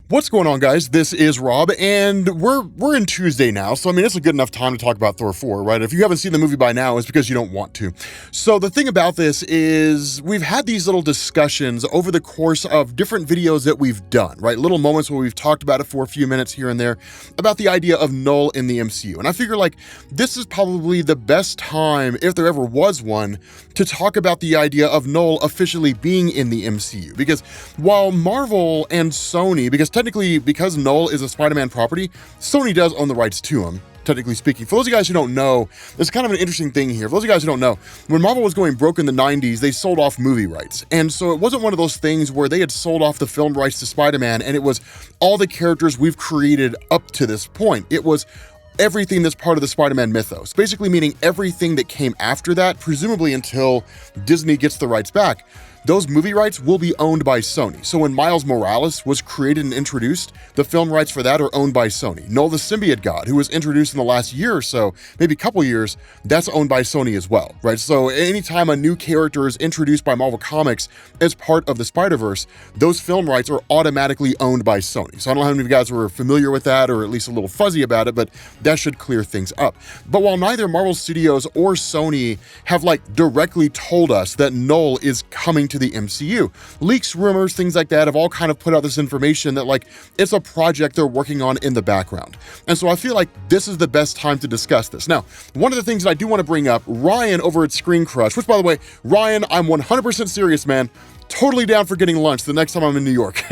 What's going on, guys? This is Rob, and we're in Tuesday now, so I mean, it's a good enough time to talk about Thor 4, right? If you haven't seen the movie by now, it's because you don't want to. So the thing about this is we've had these little discussions over the course of different videos that we've done, right? Little moments where we've talked about it for a few minutes here and there about the idea of Knull in the MCU. And I figure, like, this is probably the best time, if there ever was one, to talk about the idea of Knull officially being in the MCU. Because while Marvel and Sony, because Knull is a Spider-Man property, Sony does own the rights to him, technically speaking. For those of you guys who don't know, there's kind of an interesting thing here. For those of you guys who don't know, when Marvel was going broke in the 90s, they sold off movie rights. And so it wasn't one of those things where they had sold off the film rights to Spider-Man and it was all the characters we've created up to this point. It was everything that's part of the Spider-Man mythos, basically meaning everything that came after that, presumably until Disney gets the rights back. Those movie rights will be owned by Sony. So when Miles Morales was created and introduced, the film rights for that are owned by Sony. Knull the Symbiote God, who was introduced in the last year or so, maybe a couple years, that's owned by Sony as well, right? So anytime a new character is introduced by Marvel Comics as part of the Spider-Verse, those film rights are automatically owned by Sony. So I don't know how many of you guys were familiar with that or at least a little fuzzy about it, but that should clear things up. But while neither Marvel Studios or Sony have directly told us that Knull is coming to the MCU, leaks, rumors, things like that have all kind of put out this information that it's a project they're working on in the background. And so I feel like this is the best time to discuss this. Now, one of the things that I do want to bring up, Ryan over at Screen Crush, which by the way, Ryan, I'm 100% serious, man. Totally down for getting lunch the next time I'm in New York.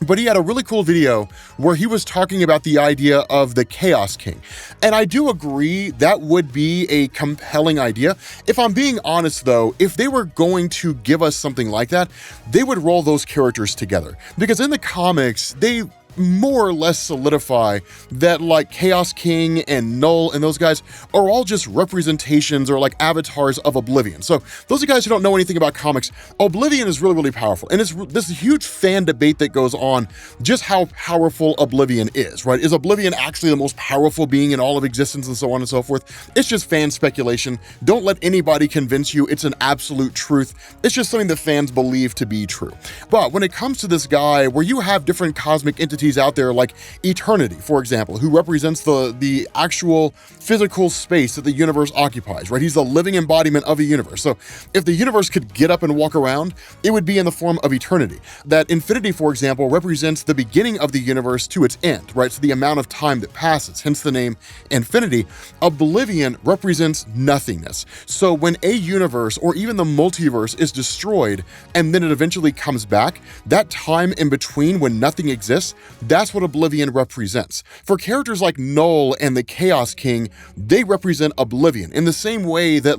But he had a really cool video where he was talking about the idea of the Chaos King. And I do agree that would be a compelling idea. If I'm being honest though, if they were going to give us something like that, they would roll those characters together. Because in the comics, they more or less solidify that Chaos King and Knull and those guys are all just representations or avatars of Oblivion. So those of you guys who don't know anything about comics, Oblivion is really, really powerful. And it's this huge fan debate that goes on just how powerful Oblivion is, right? Is Oblivion actually the most powerful being in all of existence and so on and so forth? It's just fan speculation. Don't let anybody convince you it's an absolute truth. It's just something that fans believe to be true. But when it comes to this guy where you have different cosmic entities out there like Eternity, for example, who represents the actual physical space that the universe occupies, right? He's the living embodiment of a universe. So if the universe could get up and walk around, it would be in the form of eternity. That infinity, for example, represents the beginning of the universe to its end, right? So the amount of time that passes, hence the name infinity. Oblivion represents nothingness. So when a universe or even the multiverse is destroyed and then it eventually comes back, that time in between when nothing exists, that's what Oblivion represents. For characters like Knull and the Chaos King, they represent Oblivion in the same way that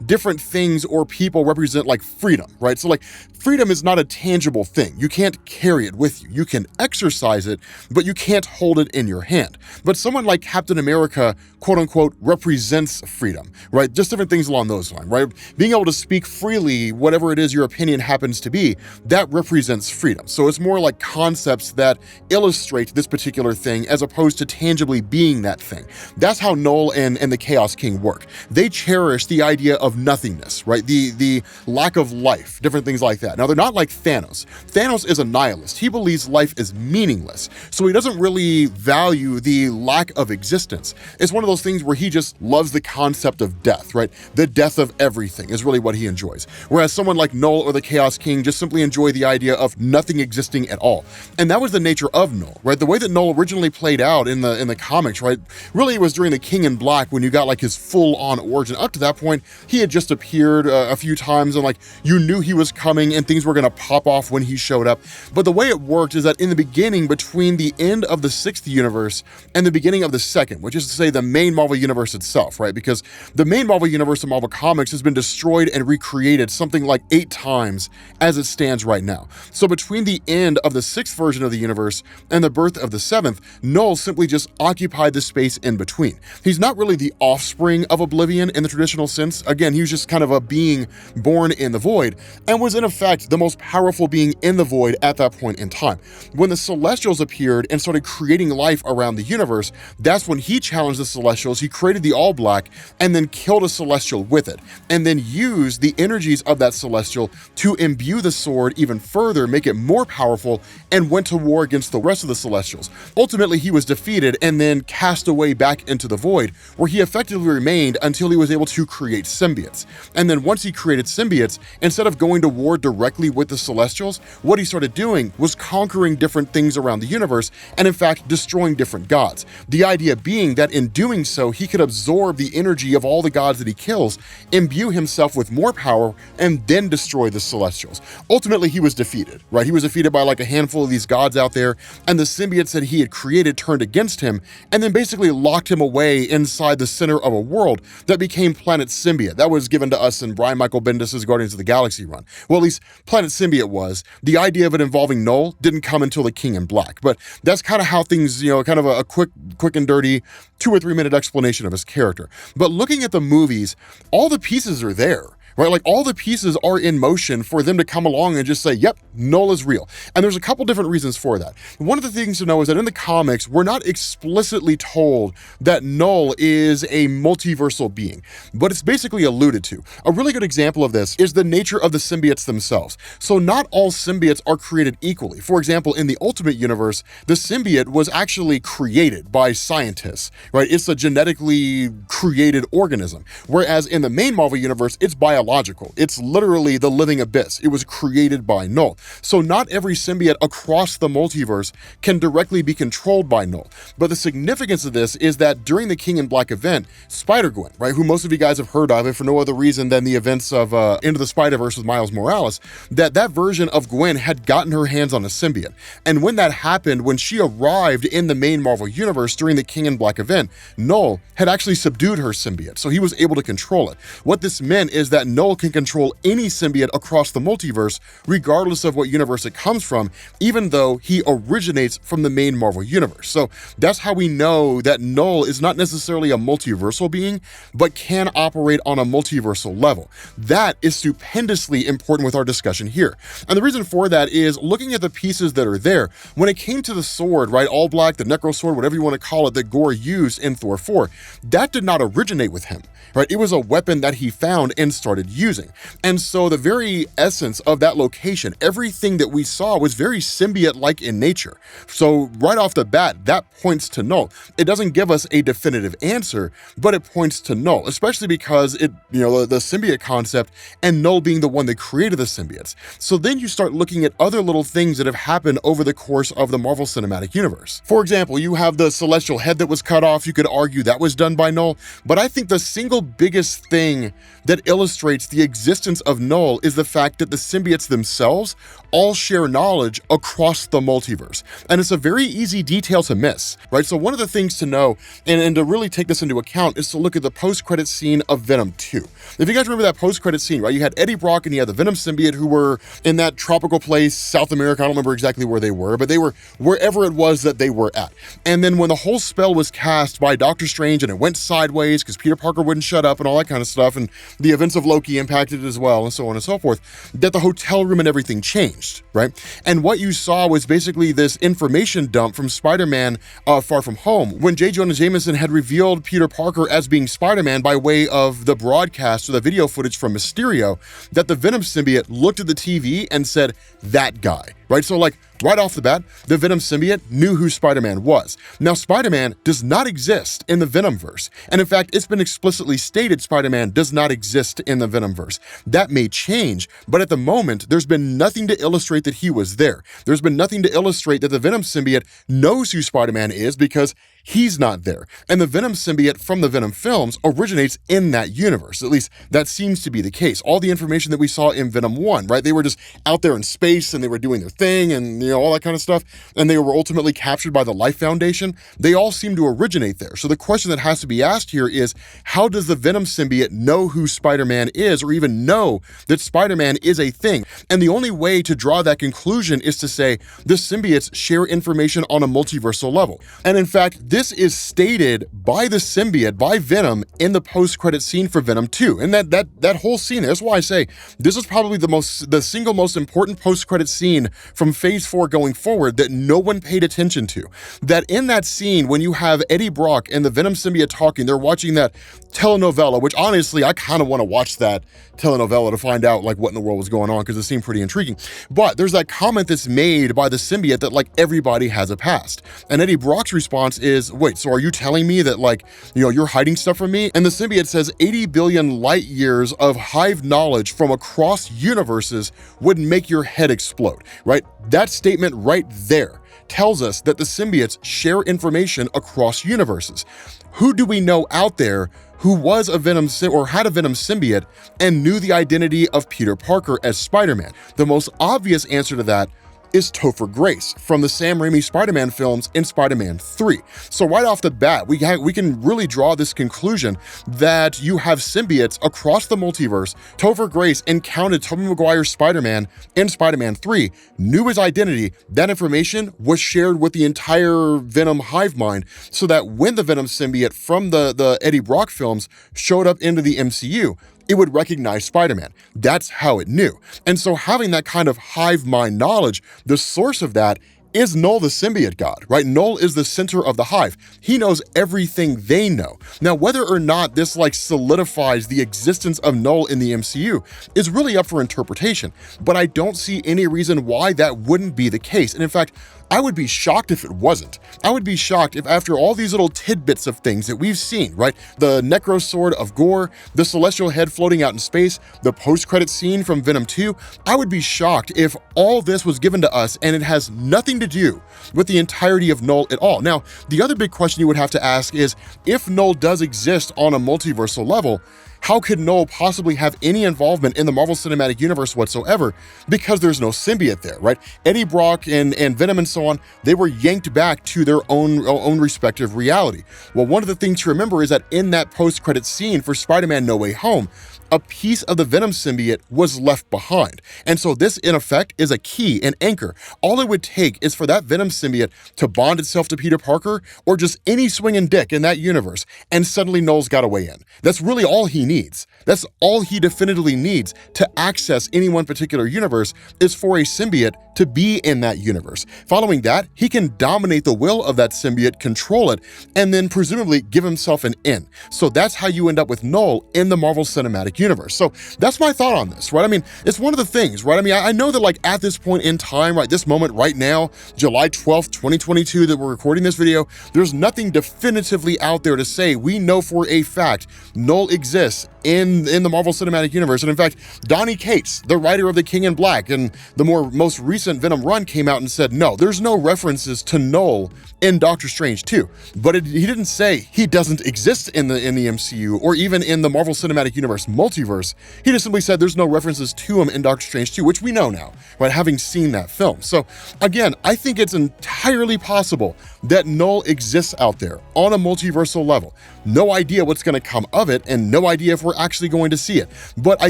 different things or people represent freedom, right? So freedom is not a tangible thing. You can't carry it with you. You can exercise it, but you can't hold it in your hand. But someone like Captain America, quote unquote, represents freedom, right? Just different things along those lines, right? Being able to speak freely, whatever it is your opinion happens to be, that represents freedom. So it's more like concepts that illustrate this particular thing as opposed to tangibly being that thing. That's how Knull and the Chaos King work. They cherish the idea of nothingness, right? The lack of life, different things like that. Now, they're not like Thanos. Thanos is a nihilist. He believes life is meaningless, so he doesn't really value the lack of existence. It's one of those things where he just loves the concept of death, right? The death of everything is really what he enjoys. Whereas someone like Knull or the Chaos King just simply enjoy the idea of nothing existing at all. And that was the nature of Knull, right? The way that Knull originally played out in the comics, right? Really, it was during the King in Black when you got his full-on origin. Up to that point, he had just appeared a few times and you knew he was coming and things were going to pop off when he showed up. But the way it worked is that in the beginning, between the end of the 6th universe and the beginning of the 2nd, which is to say the main Marvel universe itself, right? Because the main Marvel universe of Marvel Comics has been destroyed and recreated something like 8 times as it stands right now. So between the end of the 6th version of the universe and the birth of the seventh, Knull simply just occupied the space in between. He's not really the offspring of Oblivion in the traditional sense. Again, he was just kind of a being born in the void, and was in effect the most powerful being in the void at that point in time. When the Celestials appeared and started creating life around the universe, that's when he challenged the Celestials. He created the All Black and then killed a Celestial with it, and then used the energies of that Celestial to imbue the sword even further, make it more powerful, and went to war against the rest of the Celestials. Ultimately, he was defeated and then cast away back into the void, where he effectively remained until he was able to create symbiotes. And then once he created symbiotes, instead of going to war directly with the Celestials, what he started doing was conquering different things around the universe, and in fact destroying different gods. The idea being that in doing so, he could absorb the energy of all the gods that he kills, imbue himself with more power, and then destroy the Celestials. Ultimately, he was defeated, right? He was defeated by like a handful of these gods out there, and the symbiotes that he had created turned against him, and then basically locked him away inside the center of a world that became Planet Symbiote. That was given to us in Brian Michael Bendis' Guardians of the Galaxy run. Well, at least Planet Symbiote was. The idea of it involving Knull didn't come until the King in Black, but that's kind of how things, kind of a quick and dirty 2 or 3 minute explanation of his character. But looking at the movies, all the pieces are there. Right? Like all the pieces are in motion for them to come along and just say, yep, Knull is real. And there's a couple different reasons for that. One of the things to know is that in the comics, we're not explicitly told that Knull is a multiversal being, but it's basically alluded to. A really good example of this is the nature of the symbiotes themselves. So not all symbiotes are created equally. For example, in the Ultimate Universe, the symbiote was actually created by scientists, right? It's a genetically created organism. Whereas in the main Marvel Universe, it's biological. It's literally the living abyss. It was created by Knull. So not every symbiote across the multiverse can directly be controlled by Knull. But the significance of this is that during the King in Black event, Spider-Gwen, right, who most of you guys have heard of, if for no other reason than the events of Into the Spider-Verse with Miles Morales, that version of Gwen had gotten her hands on a symbiote. And when that happened, when she arrived in the main Marvel Universe during the King in Black event, Knull had actually subdued her symbiote, so he was able to control it. What this meant is that Knull can control any symbiote across the multiverse, regardless of what universe it comes from, even though he originates from the main Marvel Universe. So that's how we know that Knull is not necessarily a multiversal being, but can operate on a multiversal level. That is stupendously important with our discussion here. And the reason for that is looking at the pieces that are there. When it came to the sword, right, All Black, the Necro Sword, whatever you want to call it, that Gore used in Thor 4, that did not originate with him, right? It was a weapon that he found and started using. And so the very essence of that location, everything that we saw was very symbiote-like in nature. So right off the bat, that points to Knull. It doesn't give us a definitive answer, but it points to Knull, especially because the symbiote concept and Knull being the one that created the symbiotes. So then you start looking at other little things that have happened over the course of the Marvel Cinematic Universe. For example, you have the celestial head that was cut off. You could argue that was done by Knull, but I think the single biggest thing that illustrates the existence of Knull is the fact that the symbiotes themselves all share knowledge across the multiverse. And it's a very easy detail to miss, right? So one of the things to know, and to really take this into account, is to look at the post-credit scene of Venom 2. If you guys remember that post-credit scene, right? You had Eddie Brock and you had the Venom symbiote who were in that tropical place, South America. I don't remember exactly where they were, but they were wherever it was that they were at. And then when the whole spell was cast by Doctor Strange and it went sideways because Peter Parker wouldn't shut up and all that kind of stuff, and the events of Loki impacted it as well, and so on and so forth, that the hotel room and everything changed, right? And what you saw was basically this information dump from Spider-Man Far From Home, when J. Jonah Jameson had revealed Peter Parker as being Spider-Man by way of the broadcast or the video footage from Mysterio, that the Venom symbiote looked at the TV and said, that guy, right? So like right off the bat, the Venom symbiote knew who Spider-Man was. Now, Spider-Man does not exist in the Venomverse. And in fact, it's been explicitly stated Spider-Man does not exist in the Venomverse. That may change, but at the moment, there's been nothing to illustrate that he was there. There's been nothing to illustrate that the Venom symbiote knows who Spider-Man is because he's not there. And the Venom symbiote from the Venom films originates in that universe. At least that seems to be the case. All the information that we saw in Venom 1, right? They were just out there in space and they were doing their thing and, all that kind of stuff, and they were ultimately captured by the Life Foundation, they all seem to originate there. So the question that has to be asked here is, how does the Venom symbiote know who Spider-Man is, or even know that Spider-Man is a thing? And the only way to draw that conclusion is to say the symbiotes share information on a multiversal level. And in fact, this is stated by the symbiote, by Venom, in the post-credit scene for Venom 2. And that whole scene, that's why I say this is probably the single most important post-credit scene from Phase 4 going forward that no one paid attention to. That in that scene, when you have Eddie Brock and the Venom symbiote talking, they're watching that telenovela, which honestly, I kind of want to watch that telenovela to find out like what in the world was going on, because it seemed pretty intriguing. But there's that comment that's made by the symbiote that like everybody has a past. And Eddie Brock's response is, wait, so are you telling me that like, you're hiding stuff from me? And the symbiote says 80 billion light years of hive knowledge from across universes would make your head explode, right? That statement right there tells us that the symbiotes share information across universes. Who do we know out there who was a Venom or had a Venom symbiote and knew the identity of Peter Parker as Spider-Man? The most obvious answer to that is Topher Grace from the Sam Raimi Spider-Man films in Spider-Man 3. So right off the bat, we can really draw this conclusion that you have symbiotes across the multiverse. Topher Grace encountered Tobey Maguire's Spider-Man in Spider-Man 3, knew his identity. That information was shared with the entire Venom hive mind, so that when the Venom symbiote from the Eddie Brock films showed up into the MCU, it would recognize Spider-Man. That's how it knew. And so having that kind of hive mind knowledge, the source of that is Knull the symbiote god, right? Knull is the center of the hive. He knows everything they know. Now, whether or not this like solidifies the existence of Knull in the MCU is really up for interpretation, but I don't see any reason why that wouldn't be the case. And in fact, I would be shocked if it wasn't. I would be shocked if after all these little tidbits of things that we've seen, right? The Necro Sword of Gore, the Celestial Head floating out in space, the post-credit scene from Venom 2, I would be shocked if all this was given to us and it has nothing to do with the entirety of Knull at all. Now, the other big question you would have to ask is, if Knull does exist on a multiversal level, how could Knull possibly have any involvement in the Marvel Cinematic Universe whatsoever? Because there's no symbiote there, right? Eddie Brock and Venom and so on, they were yanked back to their own respective reality. Well, one of the things to remember is that in that post-credit scene for Spider-Man No Way Home, a piece of the Venom symbiote was left behind. And so this, in effect, is a key, an anchor. All it would take is for that Venom symbiote to bond itself to Peter Parker, or just any swinging dick in that universe, and suddenly Knull's got a way in. That's really all he needs. That's all he definitively needs to access any one particular universe, is for a symbiote to be in that universe. Following that, he can dominate the will of that symbiote, control it, and then presumably give himself an in. So that's how you end up with Knull in the Marvel Cinematic Universe. So that's my thought on this, right? I mean, it's one of the things, right? I mean, I know that like at this point in time, right, this moment right now, July 12th, 2022, that we're recording this video, there's nothing definitively out there to say we know for a fact Knull exists in the Marvel Cinematic Universe. And in fact, Donny Cates, the writer of The King in Black and the most recent Venom run, came out and said, no, there's no references to Knull in Doctor Strange 2. But he didn't say he doesn't exist in the MCU or even in the Marvel Cinematic Universe multiverse. He just simply said there's no references to him in Doctor Strange 2, which we know now, right, having seen that film. So again, I think it's entirely possible that Knull exists out there on a multiversal level. No idea what's going to come of it, and no idea if we're actually going to see it. But I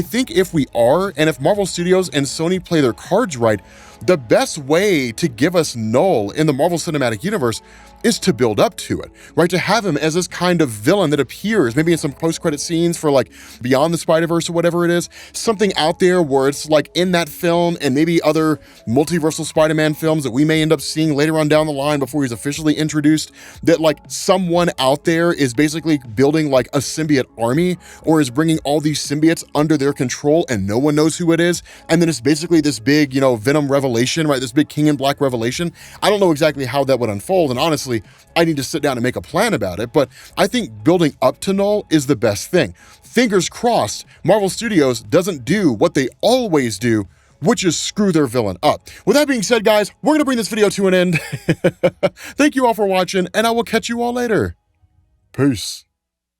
think if we are, and if Marvel Studios and Sony play their cards right, the best way to give us Knull in the Marvel Cinematic Universe is to build up to it, right? To have him as this kind of villain that appears maybe in some post-credit scenes for like Beyond the Spider-Verse or whatever it is, something out there where it's like in that film and maybe other multiversal Spider-Man films that we may end up seeing later on down the line before he's officially introduced, that like someone out there is basically building like a symbiote army, or is bringing all these symbiotes under their control and no one knows who it is. And then it's basically this big, Venom revelation, right? This big King in Black revelation. I don't know exactly how that would unfold. And honestly, I need to sit down and make a plan about it, but I think building up to Knull is the best thing. Fingers crossed, Marvel Studios doesn't do what they always do, which is screw their villain up. With that being said, guys, we're gonna bring this video to an end. Thank you all for watching, and I will catch you all later. Peace.